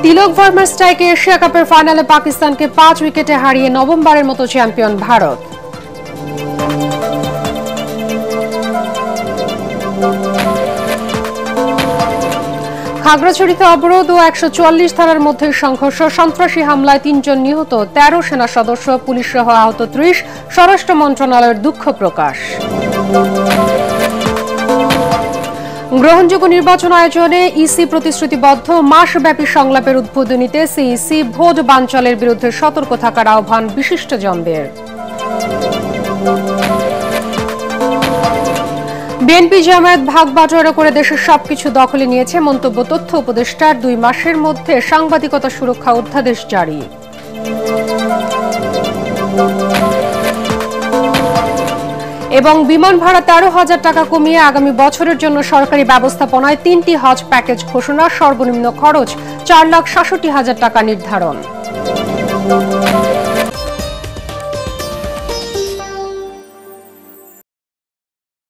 তিলক ভার্মার স্ট্রাইকে এশিয়া কাপের ফাইনালে পাকিস্তানকে 5 উইকেটে হারিয়ে নবমবারের মতো চ্যাম্পিয়ন ভারত। খাগড়াছড়িতে অবরোধ ও 144 ধারার মধ্যে সংঘর্ষ, সন্ত্রাসী হামলায় 3 জন নিহত, 13 সেনা সদস্য, পুলিশ সহ আহত 30। স্বরাষ্ট্র মন্ত্রণালয়ের দুঃখ প্রকাশ। গ্রহণযোগ্য নির্বাচন আয়োজনে ইসি প্রতিশ্রুতিবদ্ধ, মাসব্যাপী সংলাপের উদ্বোধনীতে সিইসি। ভোট বানচালের বিরুদ্ধে সতর্ক থাকার আহ্বান বিশিষ্টজনদের। বিএনপি জামায়াত ভাগ বাটোয়ারা করে দেশের সবকিছু দখলে নিয়েছে মন্তব্য তথ্য উপদেষ্টার। 2 মাসের মধ্যে সাংবাদিকতা সুরক্ষা অধ্যাদেশ জারি। এবং বিমান ভাড়া 13,000 টাকা কমিয়ে আগামী বছরের জন্য সরকারি ব্যবস্থাপনায় 3টি হজ প্যাকেজ ঘোষণা। সর্বনিম্ন খরচ 4,67,000 টাকা নির্ধারণ।